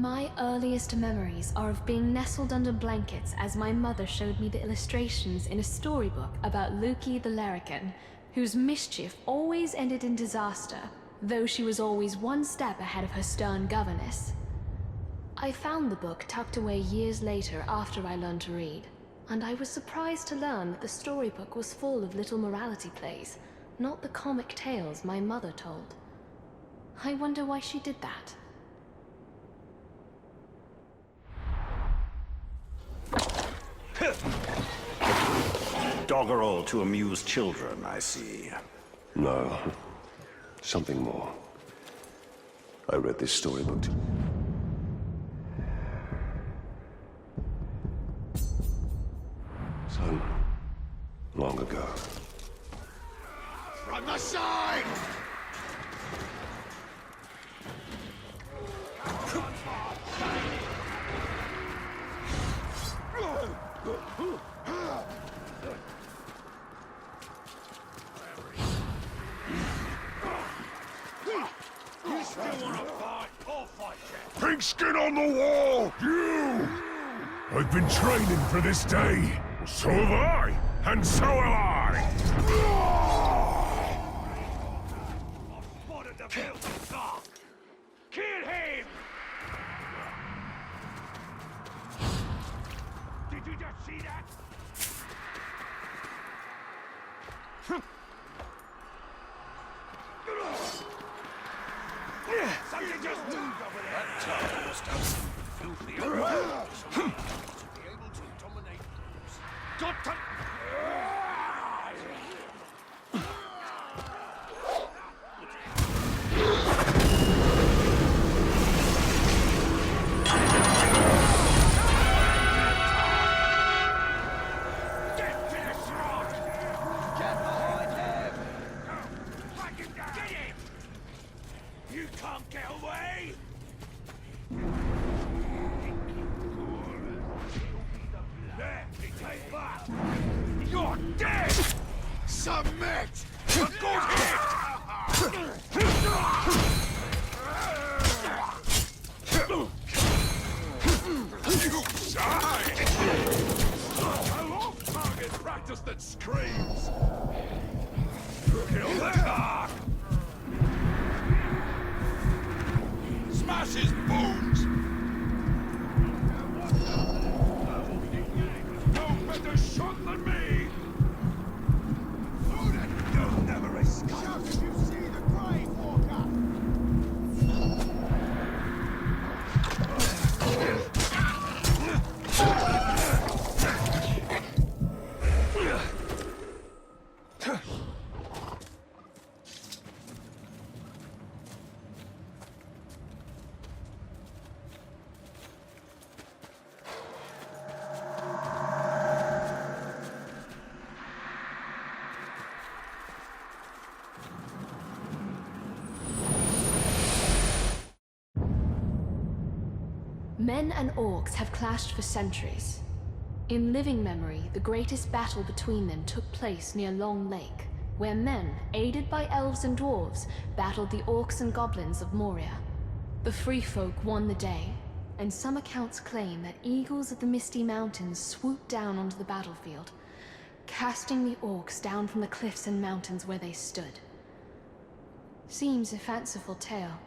My earliest memories are of being nestled under blankets as my mother showed me the illustrations in a storybook about Luki the Larrikin, whose mischief always ended in disaster, though she was always one step ahead of her stern governess. I found the book tucked away years later after I learned to read, and I was surprised to learn that the storybook was full of little morality plays, not the comic tales my mother told. I wonder why she did that. Doggerel to amuse children, I see. No. Something more. I read this storybook to... so long ago. From the side! Pink skin on the wall! You! I've been training for this day. So have I! And so have I! I've spotted the filthy dog! Kill him! Did you just see that? Something just moved over there! That child must have some filthy to be able to dominate others. Got to... Get this rod! Get behind him! Back him down! Get him! You can't get away! There, take that! You're dead! Submit! A good hit! You die! An off-target practice that screams! Kill that dog! Smash his bones! No better shot than me! You'll never escape! Shout if you see the grave, Walker! Men and orcs have clashed for centuries. In living memory, the greatest battle between them took place near Long Lake, where men, aided by elves and dwarves, battled the orcs and goblins of Moria. The free folk won the day, and some accounts claim that eagles of the Misty Mountains swooped down onto the battlefield, casting the orcs down from the cliffs and mountains where they stood. Seems a fanciful tale.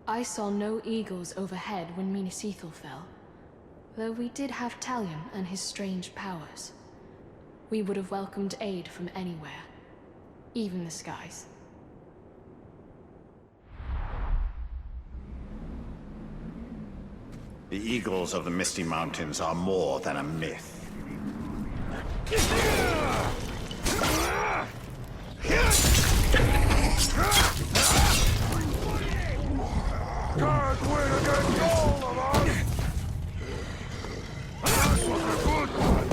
I saw no eagles overhead when Minas Ithil fell, though we did have Talion and his strange powers. We would have welcomed aid from anywhere, even the skies. The eagles of the Misty Mountains are more than a myth. Can't win against all of us! That was a good one!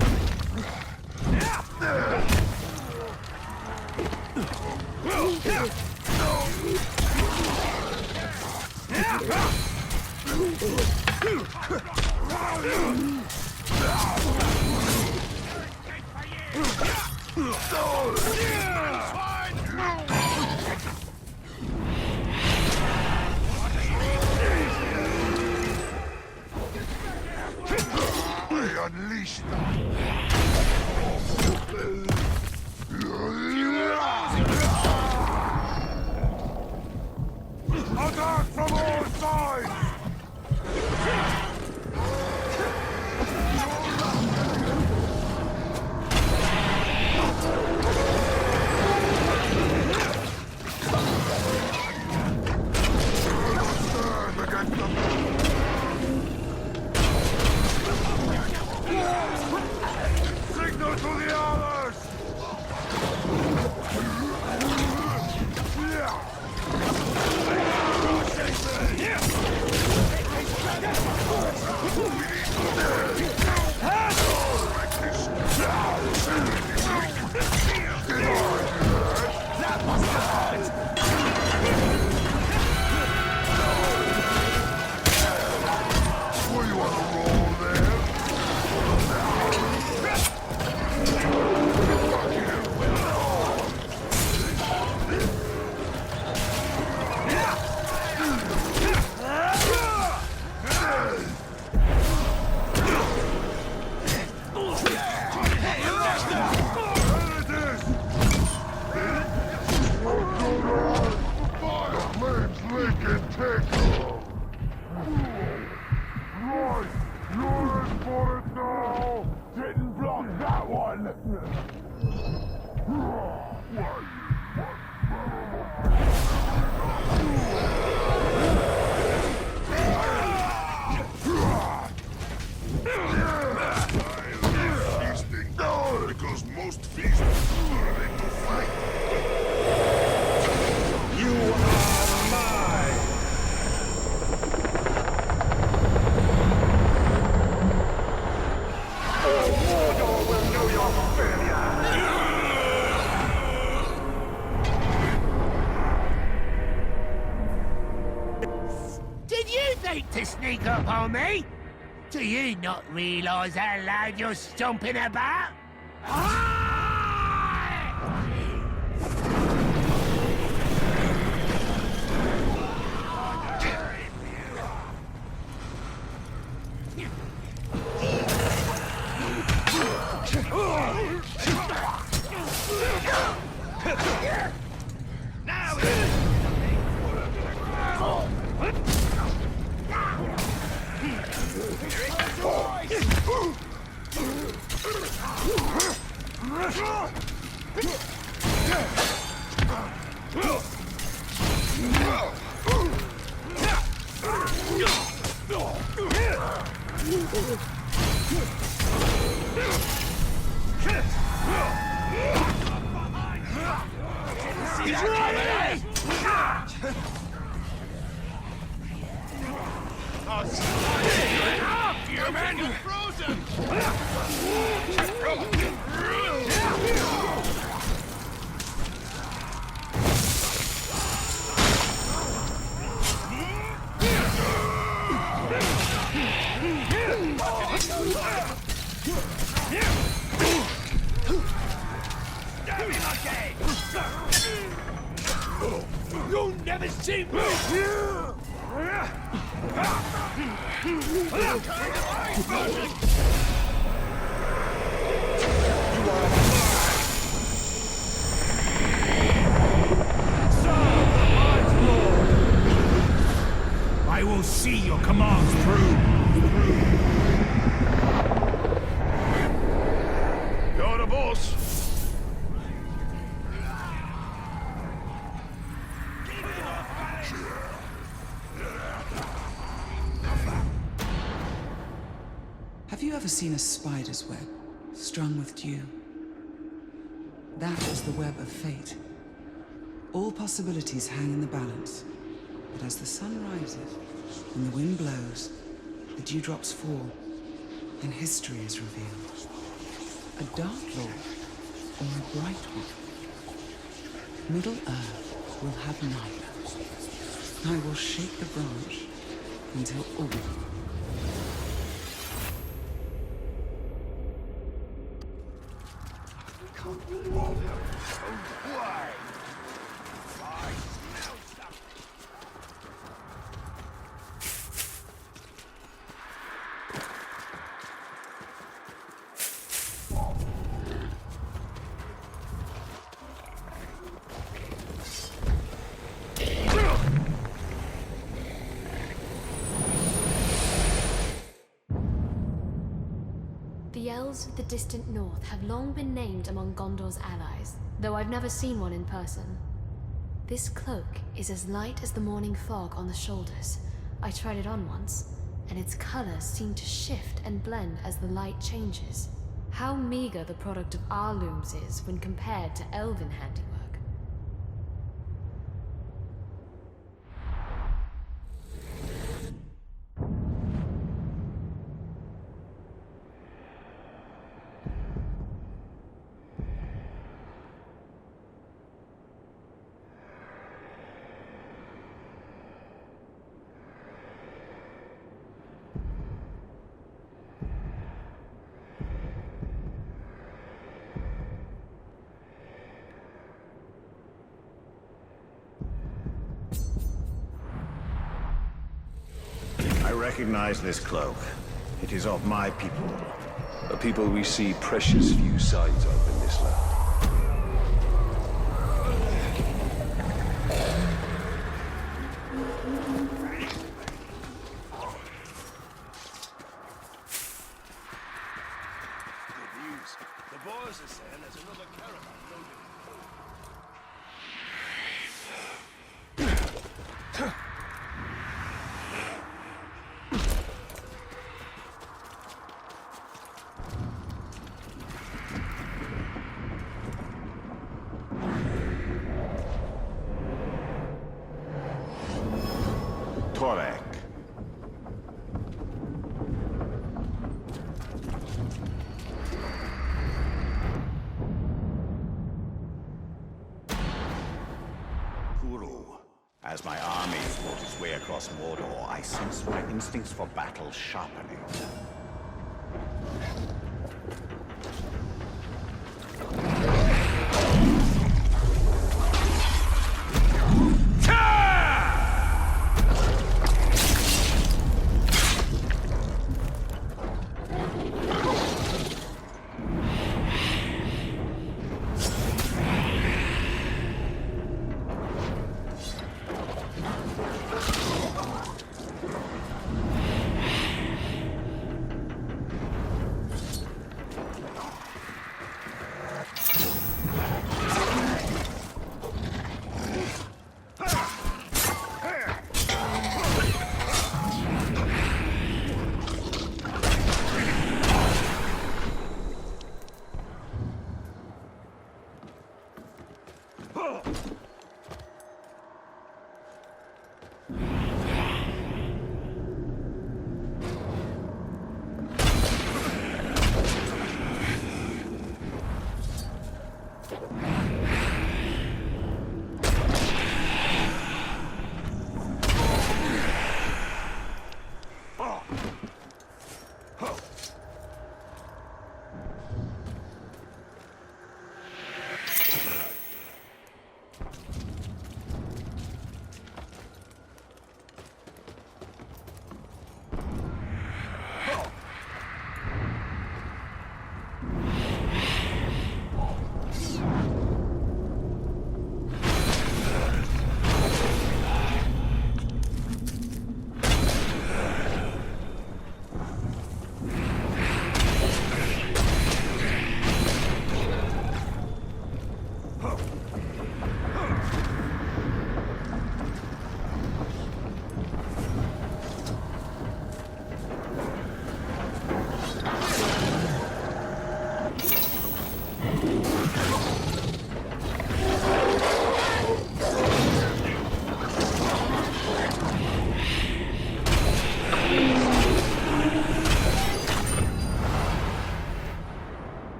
to sneak up on me? Do you not realise how loud you're stomping about? You'll never see me! I will see your commands through. You're the boss. Have you ever seen a spider's web, strung with dew? That is the web of fate. All possibilities hang in the balance. But as the sun rises and the wind blows, the dewdrops fall, and history is revealed. A dark lord or a bright one. Middle Earth will have neither. I will shake the branch until all. The elves of the distant north have long been named among Gondor's allies, though I've never seen one in person. This cloak is as light as the morning fog on the shoulders. I tried it on once, and its colors seem to shift and blend as the light changes. How meager the product of our looms is when compared to elven handiwork. I recognize this cloak. It is of my people. A people we see precious few signs of in this land. The boys are saying there's another caravan loaded. Torek. Kuro. As my army fought its way across Mordor, I sensed my instincts for battle sharpening.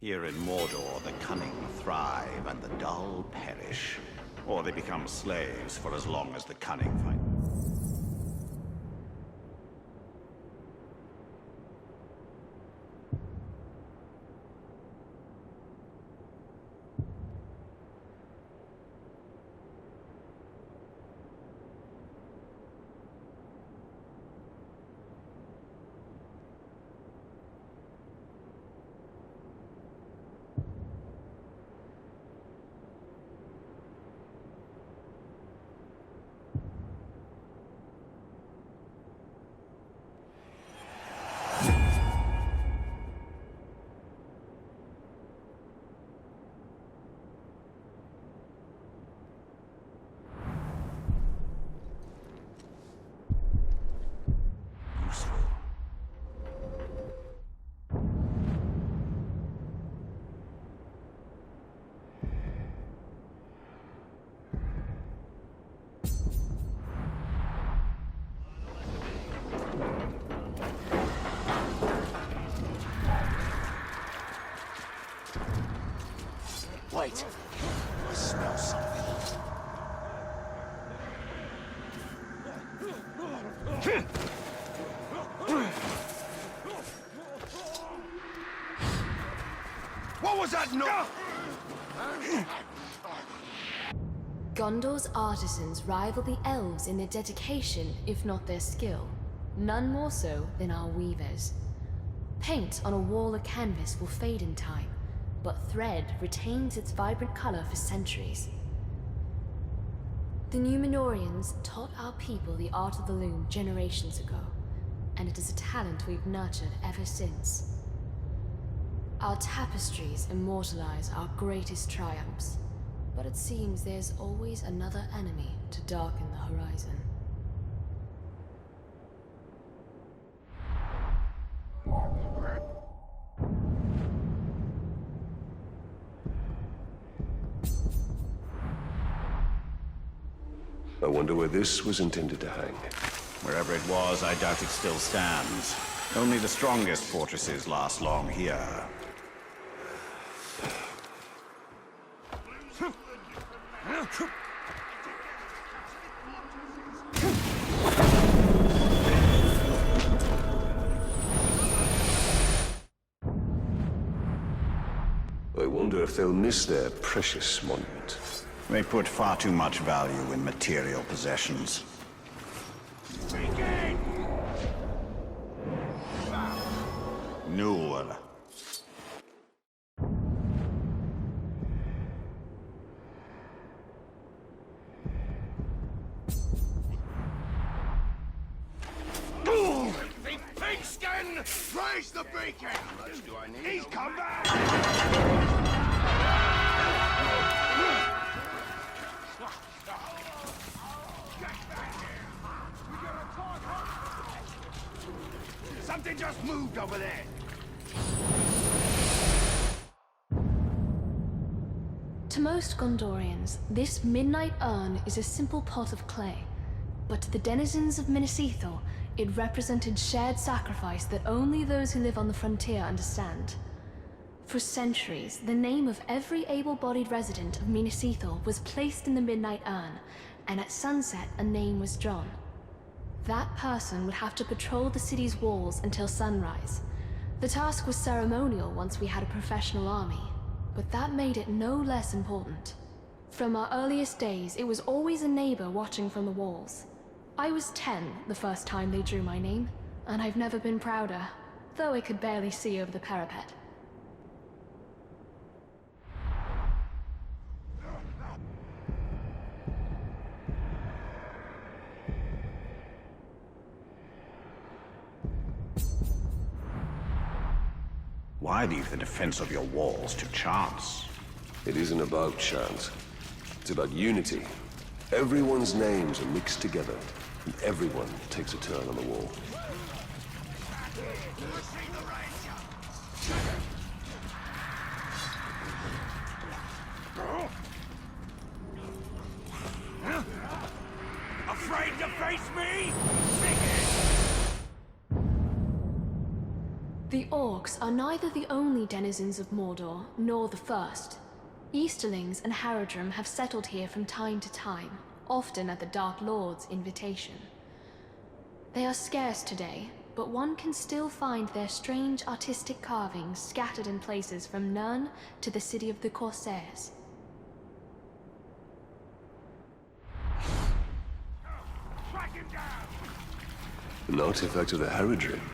Here in Mordor, the cunning thrive and the dull perish. Or they become slaves for as long as the cunning fight. Wait. I smell something. What was that noise? Gondor's artisans rival the elves in their dedication, if not their skill. None more so than our weavers. Paint on a wall or canvas will fade in time, but thread retains its vibrant color for centuries. The Númenóreans taught our people the art of the loom generations ago, and it is a talent we've nurtured ever since. Our tapestries immortalize our greatest triumphs, but it seems there's always another enemy to darken the horizon. I wonder where this was intended to hang. Wherever it was, I doubt it still stands. Only the strongest fortresses last long here. I wonder if they'll miss their precious monument. They put far too much value in material possessions. Null. Pigskin! Raise the beacon! He's come back! Something just moved over there! To most Gondorians, this midnight urn is a simple pot of clay. But to the denizens of Minas Ithil, it represented shared sacrifice that only those who live on the frontier understand. For centuries, the name of every able-bodied resident of Minas Ithil was placed in the midnight urn, and at sunset a name was drawn. That person would have to patrol the city's walls until sunrise. The task was ceremonial once we had a professional army, but that made it no less important. From our earliest days, it was always a neighbor watching from the walls. I was 10 the first time they drew my name, and I've never been prouder, though I could barely see over the parapet. Why leave the defense of your walls to chance? It isn't about chance. It's about unity. Everyone's names are mixed together, and everyone takes a turn on the wall. Afraid to face me? The Orcs are neither the only denizens of Mordor, nor the first. Easterlings and Haradrim have settled here from time to time, often at the Dark Lord's invitation. They are scarce today, but one can still find their strange artistic carvings scattered in places from Nirn to the city of the Corsairs. An artifact of the Haradrim.